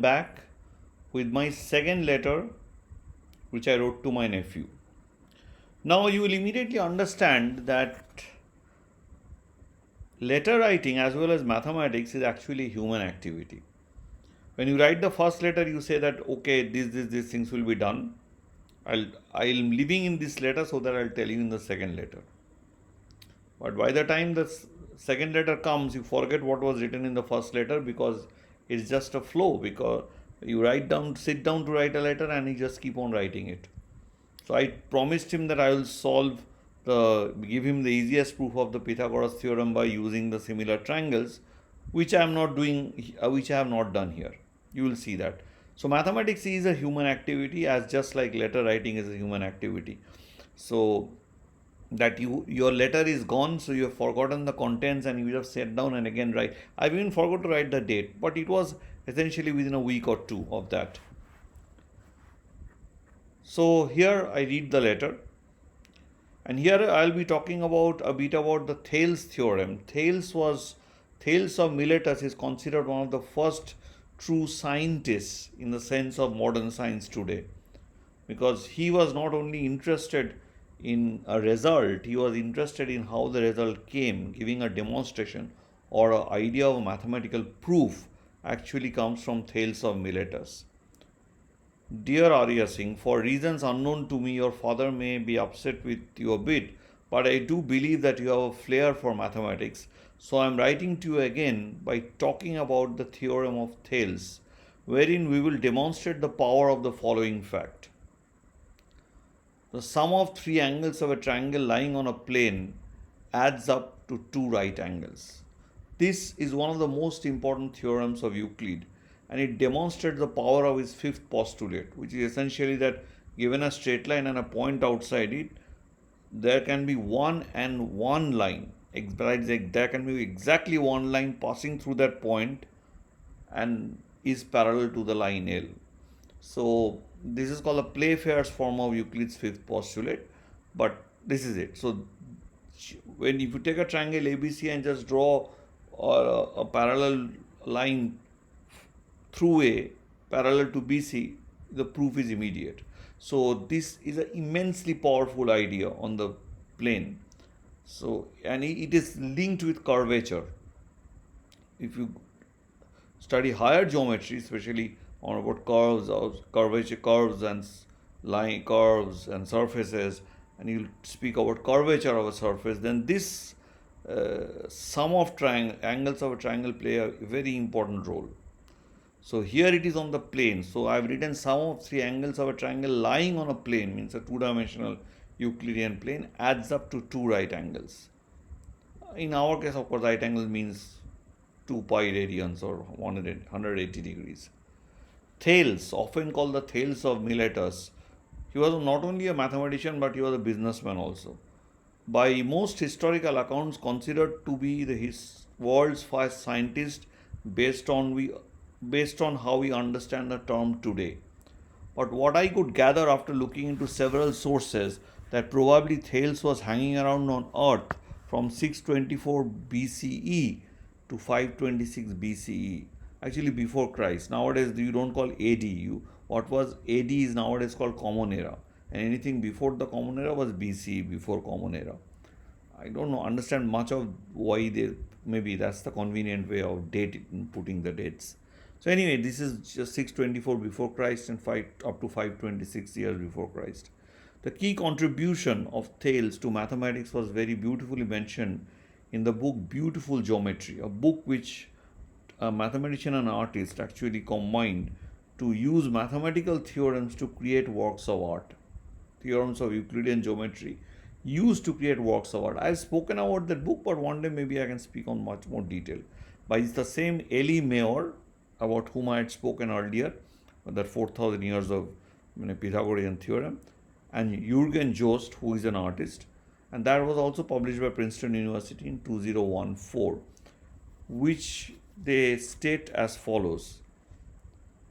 back with my second letter which I wrote to my nephew. Now you will immediately understand that letter writing as well as mathematics is actually a human activity. When you write the first letter, you say that okay, these things will be done. I'm living in this letter so that I'll tell you in the second letter. But by the time the second letter comes, you forget what was written in the first letter because it's just a flow. Because you sit down to write a letter, and you just keep on writing it. So I promised him that I will give him the easiest proof of the Pythagoras theorem by using the similar triangles, which I am not doing, which I have not done here. You will see that. So mathematics is a human activity, as just like letter writing is a human activity. So that your letter is gone, so you have forgotten the contents, and you just sat down and again write. I've even forgot to write the date, but it was essentially within a week or two of that. So here I read the letter, and here I'll be talking about a bit about the Thales theorem. Thales of Miletus is considered one of the first true scientists in the sense of modern science today, because he was not only interested in a result, he was interested in how the result came. Giving a demonstration or an idea of a mathematical proof actually comes from Thales of Miletus. Dear Arya Singh, for reasons unknown to me, your father may be upset with you a bit, but I do believe that you have a flair for mathematics. So I am writing to you again by talking about the theorem of Thales, wherein we will demonstrate the power of the following fact. The sum of three angles of a triangle lying on a plane adds up to two right angles. This is one of the most important theorems of Euclid, and it demonstrates the power of his fifth postulate, which is essentially that given a straight line and a point outside it, there can be one line. There can be exactly one line passing through that point and is parallel to the line L. So this is called a Playfair's form of Euclid's fifth postulate, but this is it. So if you take a triangle ABC and just draw a parallel line through A parallel to BC, the proof is immediate. So this is an immensely powerful idea on the plane. So, and it is linked with curvature. If you study higher geometry, especially on about curves and line curves and surfaces, and you speak about curvature of a surface, then this sum of angles of a triangle play a very important role. So here it is on the plane. So I have written sum of three angles of a triangle lying on a plane, means a two-dimensional Euclidean plane, adds up to two right angles. In our case, of course, right angle means 2 pi radians or 180 degrees. Thales, often called the Thales of Miletus, he was not only a mathematician but he was a businessman also. By most historical accounts, considered to be the world's first scientist based on how we understand the term today. But what I could gather after looking into several sources, that probably Thales was hanging around on Earth from 624 BCE to 526 BCE, actually before Christ. Nowadays you don't call AD. What was AD is nowadays called Common Era, and anything before the Common Era was BCE, before Common Era. I don't understand much of why maybe that's the convenient way of putting the dates. So anyway, this is just 624 before Christ and up to 526 years before Christ. The key contribution of Thales to mathematics was very beautifully mentioned in the book Beautiful Geometry, a book which a mathematician and artist actually combined to use mathematical theorems to create works of art. Theorems of Euclidean geometry used to create works of art. I've spoken about that book, but one day maybe I can speak on much more detail. But it's the same Elie Mayer, about whom I had spoken earlier, that 4,000 years of Pythagorean theorem, and Jürgen Jost, who is an artist, and that was also published by Princeton University in 2014, which they state as follows.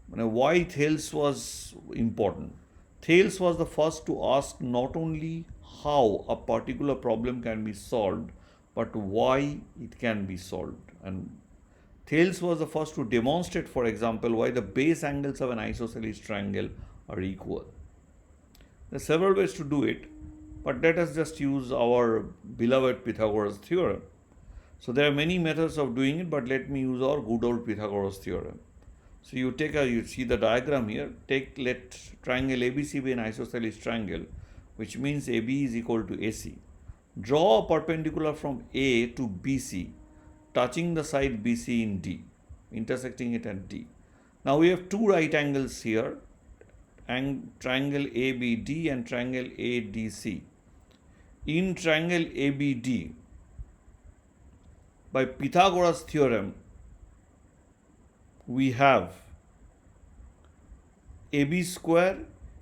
Why Thales was important? Thales was the first to ask not only how a particular problem can be solved, but why it can be solved. And Thales was the first to demonstrate, for example, why the base angles of an isosceles triangle are equal. There are several ways to do it, but let us just use our beloved Pythagoras theorem. So there are many methods of doing it, but let me use our good old Pythagoras theorem. So you see the diagram here. Let triangle ABC be an isosceles triangle, which means AB is equal to AC. Draw a perpendicular from A to BC, touching the side BC in D, intersecting it at D. Now we have two right angles here, triangle ABD and triangle ADC. In triangle ABD, by Pythagoras theorem, we have AB square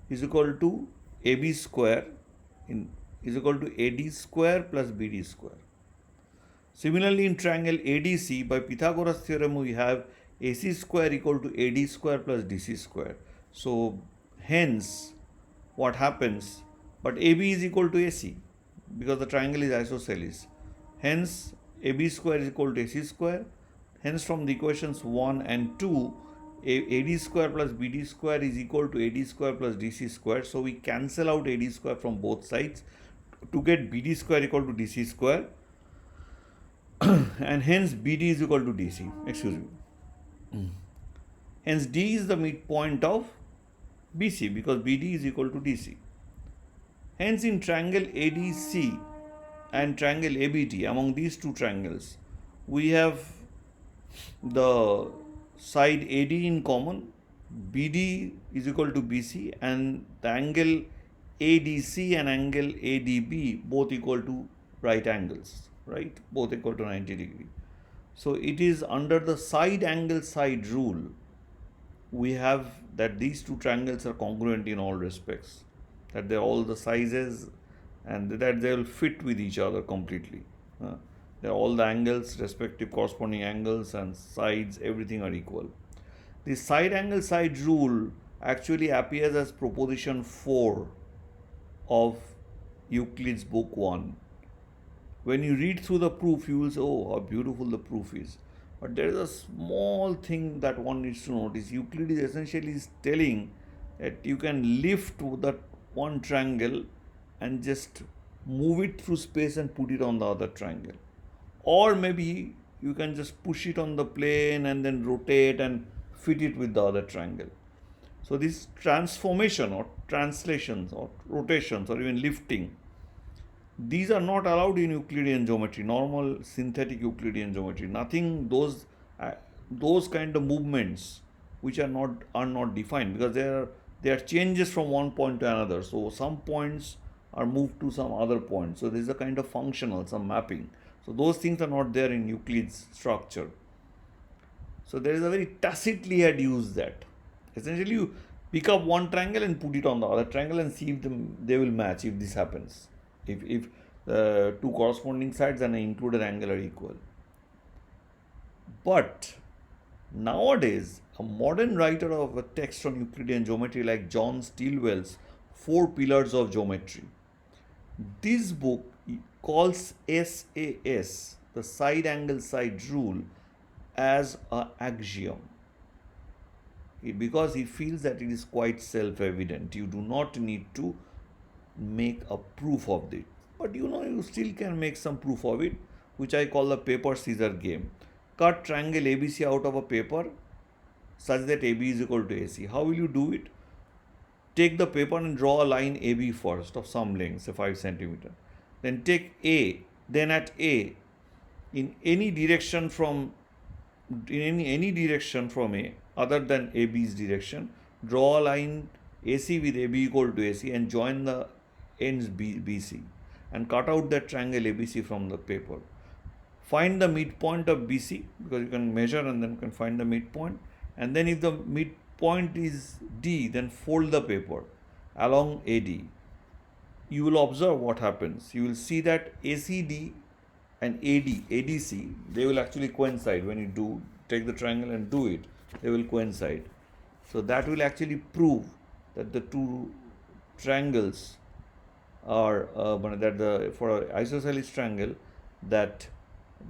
is equal to AB square is equal to AD square plus BD square. Similarly, in triangle ADC, by Pythagoras theorem, we have AC square equal to AD square plus DC square. So hence, what happens? But AB is equal to AC because the triangle is isosceles. Hence, AB square is equal to AC square. Hence, from the equations 1 and 2, AD square plus BD square is equal to AD square plus DC square. So we cancel out AD square from both sides to get BD square equal to DC square. And hence BD is equal to DC. Excuse me. Hence D is the midpoint of BC because BD is equal to DC. Hence in triangle ADC and triangle ABD, among these two triangles, we have the side AD in common, BD is equal to BC, and the angle ADC and angle ADB both equal to right angles, right? Both equal to 90 degree. So it is under the side angle side rule, we have that these two triangles are congruent in all respects, that they're all the sizes and that they will fit with each other completely. They're all the angles, respective corresponding angles and sides, everything are equal. The side angle side rule actually appears as proposition 4 of Euclid's book 1. When you read through the proof, you will say, oh, how beautiful the proof is. But there is a small thing that one needs to notice. Euclid is essentially telling that you can lift that one triangle and just move it through space and put it on the other triangle. Or maybe you can just push it on the plane and then rotate and fit it with the other triangle. So this transformation or translations or rotations or even lifting, these are not allowed in Euclidean geometry, normal synthetic Euclidean geometry. Nothing, those kind of movements which are not defined because they are changes from one point to another. So some points are moved to some other point. So there is a kind of functional, some mapping. So those things are not there in Euclid's structure. So there is a very tacitly had used that. Essentially, you pick up one triangle and put it on the other triangle and see if they will match if this happens. If the two corresponding sides and an included angle are equal. But nowadays, a modern writer of a text on Euclidean geometry like John Stilwell's 4 Pillars of Geometry, this book calls SAS, the side angle side rule, as an axiom because he feels that it is quite self-evident. You do not need to make a proof of it, but you still can make some proof of it, which I call the paper scissor game. Cut triangle ABC out of a paper such that AB is equal to AC. How will you do it? Take the paper and draw a line AB first of some length, say 5 centimeter. Then take A, then at A, in any direction from A other than AB's direction, draw a line AC with AB equal to AC and join the ends BC and cut out that triangle ABC from the paper. Find the midpoint of BC because you can measure and then you can find the midpoint, and then if the midpoint is D, then fold the paper along AD. You will observe what happens. You will see that ACD and ADC, they will actually coincide. When you take the triangle and do it, they will coincide. So that will actually prove that the two triangles are for an isosceles triangle, that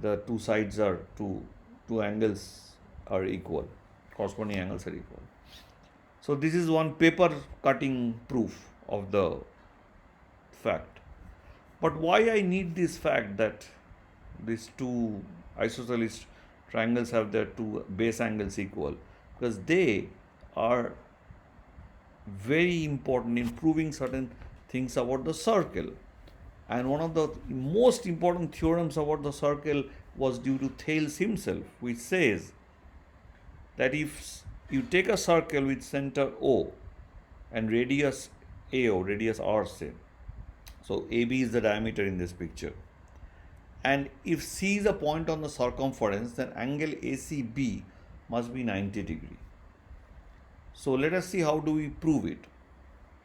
the two sides are two two angles are equal, corresponding angles are equal. So this is one paper cutting proof of the fact. But why I need this fact that these two isosceles triangles have their two base angles equal? Because they are very important in proving certain things about the circle. And one of the most important theorems about the circle was due to Thales himself, which says that if you take a circle with center O and radius AO, radius R say, so AB is the diameter in this picture, and if C is a point on the circumference, then angle ACB must be 90 degree. So let us see how do we prove it.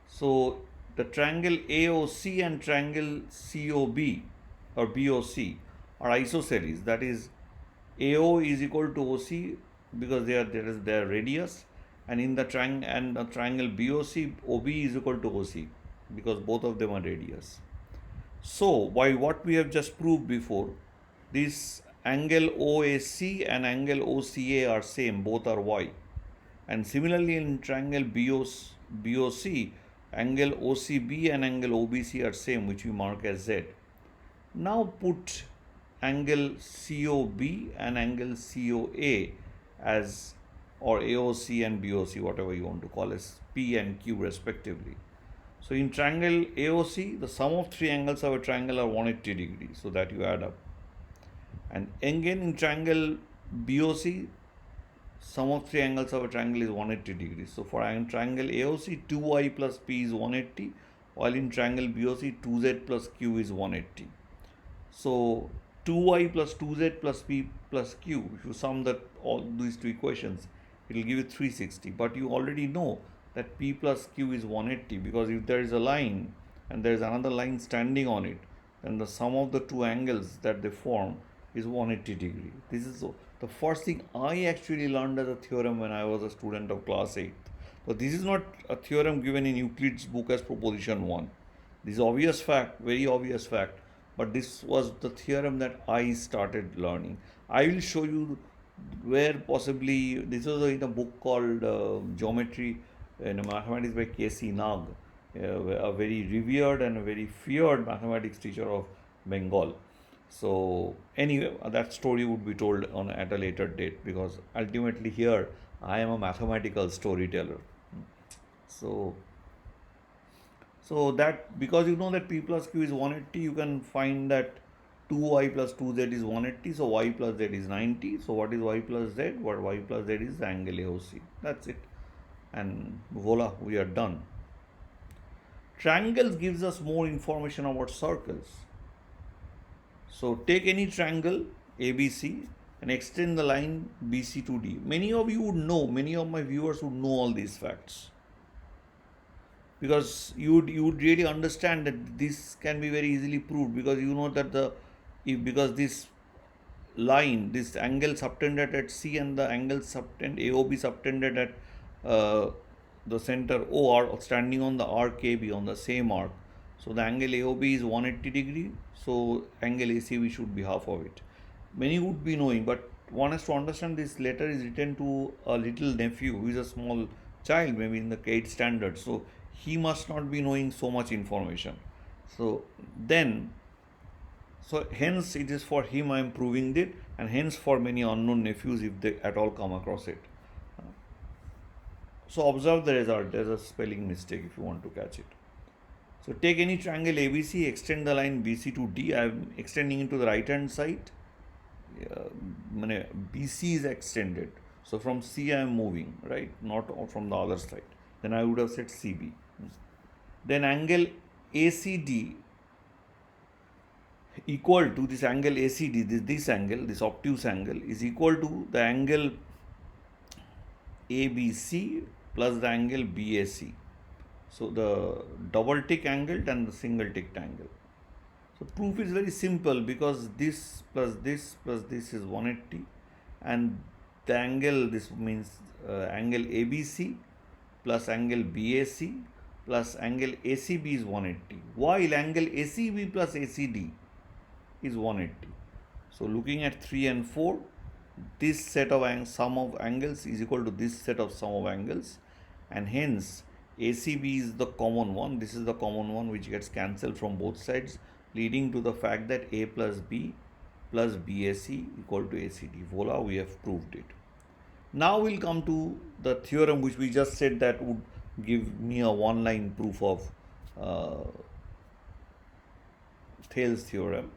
So the triangle AOC and triangle COB or BOC are isosceles. That is, AO is equal to OC because there is their radius, and in the triangle BOC, OB is equal to OC because both of them are radius. So by what we have just proved before, this angle OAC and angle OCA are same, both are y. And similarly in triangle BOC, angle OCB and angle OBC are same, which we mark as Z. Now put angle COB and angle COA as, or AOC and BOC, whatever you want to call as P and Q respectively. So in triangle AOC, the sum of three angles of a triangle are 180 degrees, so that you add up. And again in triangle BOC, sum of three angles of a triangle is 180 degrees. So for triangle AOC, 2y plus P is 180, while in triangle BOC, 2z plus Q is 180. So 2y plus 2z plus P plus Q, if you sum that all these two equations, it will give you 360. But you already know that P plus Q is 180, because if there is a line and there is another line standing on it, then the sum of the two angles that they form is 180 degree. This is the first thing I actually learned as a theorem when I was a student of class 8th. So this is not a theorem given in Euclid's book as proposition 1. This is obvious fact, very obvious fact, but this was the theorem that I started learning. I will show you where possibly, this was in a book called Geometry in Mathematics by K.C. Nag, a very revered and a very feared mathematics teacher of Bengal. So anyway, that story would be told at a later date, because ultimately here I am a mathematical storyteller. So that, because you know that P plus Q is 180, you can find that 2y plus 2z is 180, so y plus z is 90. So what is y plus z? What y plus z is the angle AOC. That's it. And voila, we are done. Triangles gives us more information about circles. So take any triangle ABC and extend the line BC to D. Many of you would know, many of my viewers would know all these facts, because you would really understand that this can be very easily proved, because you know that because this line, this angle subtended at C and the angle AOB subtended at the center O are standing on the arc AB, on the same arc. So the angle AOB is 180 degree, so angle ACB should be half of it. Many would be knowing, but one has to understand this letter is written to a little nephew who is a small child, maybe in the 8th standard. So he must not be knowing so much information. So hence it is for him I am proving it, and hence for many unknown nephews if they at all come across it. So observe the result. There is a spelling mistake if you want to catch it. So take any triangle ABC, extend the line BC to D. I am extending it to the right hand side. BC is extended. So from C I am moving, right? Not from the other side. Then I would have said CB. Then angle ACD equal to this angle ACD, this angle, this obtuse angle is equal to the angle ABC plus the angle BAC. So the double tick angle and the single ticked angle. So proof is very simple, because this plus this plus this is 180, and the angle, this means angle ABC plus angle BAC plus angle ACB is 180, while angle ACB plus ACD is 180. So looking at 3 and 4, this set of sum of angles is equal to this set of sum of angles, and hence ACB is the common one. This is the common one which gets cancelled from both sides, leading to the fact that A plus B plus BAC equal to ACD. Voila, we have proved it. Now we'll come to the theorem which we just said that would give me a one-line proof of Thales theorem.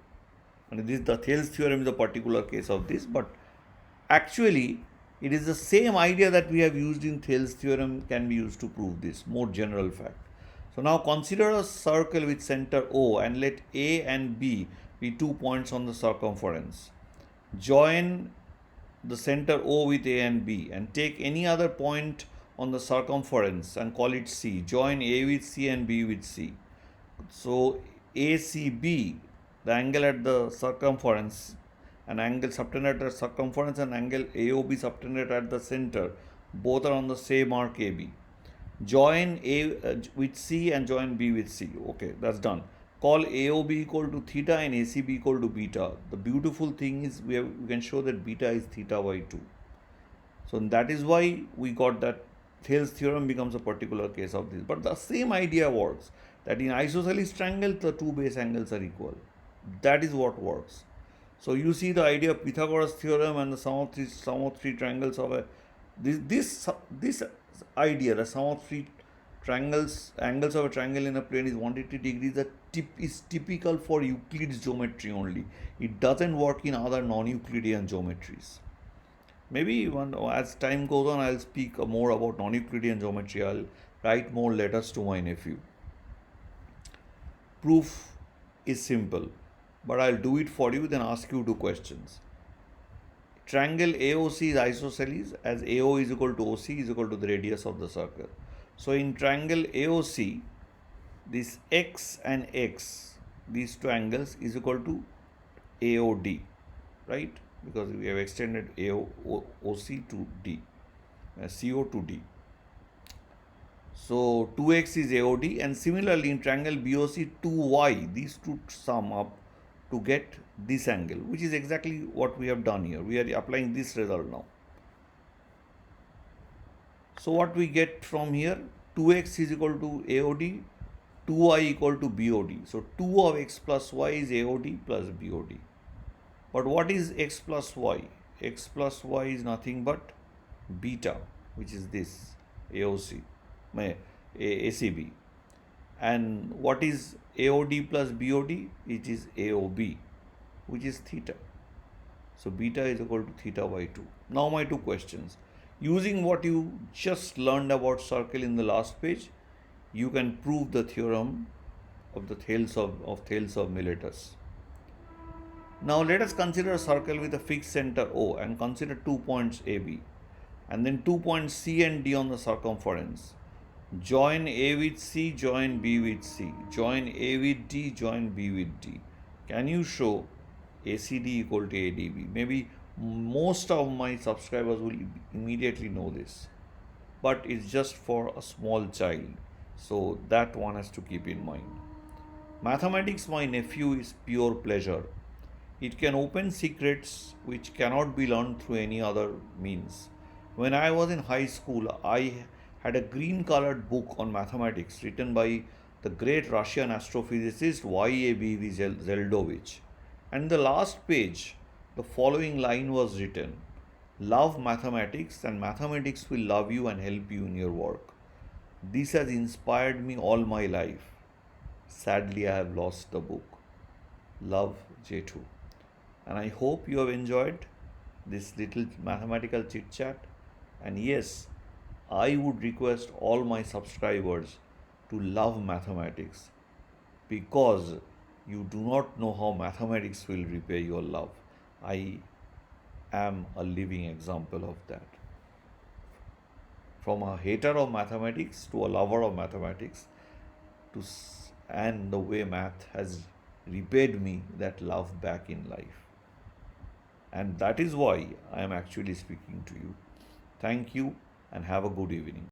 And the Thales theorem is a particular case of this, but actually it is the same idea that we have used in Thales theorem can be used to prove this more general fact. So now consider a circle with center O and let A and B be 2 points on the circumference. Join the center O with A and B and take any other point on the circumference and call it C. Join A with C and B with C. So ACB, the angle at the circumference, an angle subtended at circumference and angle AOB subtended at the center, both are on the same arc AB. Join A with C and join B with C. Okay, that's done. Call AOB equal to theta and ACB equal to beta. The beautiful thing is we can show that beta is theta by 2. So that is why we got that Thales theorem becomes a particular case of this. But the same idea works, that in isosceles triangle the two base angles are equal. That is what works. So you see the idea of Pythagoras theorem and the sum of three triangles of a this idea, the sum of three angles of a triangle in a plane is 180 degrees, that is typical for Euclid's geometry only. It doesn't work in other non-Euclidean geometries. Maybe as time goes on, I'll speak more about non-Euclidean geometry. I'll write more letters to my nephew. Proof is simple, but I'll do it for you, then ask you 2 questions. Triangle AOC is isosceles, as AO is equal to OC is equal to the radius of the circle. So in triangle AOC, this X and X, these 2 angles is equal to AOD, right? Because we have extended OC to D, CO to D. So 2x is AOD, and similarly in triangle BOC 2y, these two sum up to get this angle, which is exactly what we have done here. We are applying this result now. So what we get from here, 2x is equal to AOD, 2y equal to BOD. So 2 of x plus y is AOD plus BOD. But what is x plus y? X plus y is nothing but beta, which is this AOC, ACB. And what is AOD plus BOD? It is AOB, which is theta. So beta is equal to theta by 2. Now my 2 questions. Using what you just learned about circle in the last page, you can prove the theorem of the Thales of Miletus. Now let us consider a circle with a fixed center O and consider 2 points AB and then 2 points C and D on the circumference. Join A with C, join B with C, join A with D, join B with D. Can you show ACD equal to ADB? Maybe most of my subscribers will immediately know this, but it's just for a small child, so that one has to keep in mind. Mathematics, my nephew, is pure pleasure. It can open secrets which cannot be learned through any other means. When I was in high school, I had a green colored book on mathematics written by the great Russian astrophysicist Y.A.B.V. Zeldovich. And the last page, the following line was written: love mathematics and mathematics will love you and help you in your work. This has inspired me all my life. Sadly, I have lost the book. Love, J2. And I hope you have enjoyed this little mathematical chit chat. And yes, I would request all my subscribers to love mathematics, because you do not know how mathematics will repay your love. I am a living example of that. From a hater of mathematics to a lover of mathematics, and the way math has repaid me that love back in life. And that is why I am actually speaking to you. Thank you and have a good evening.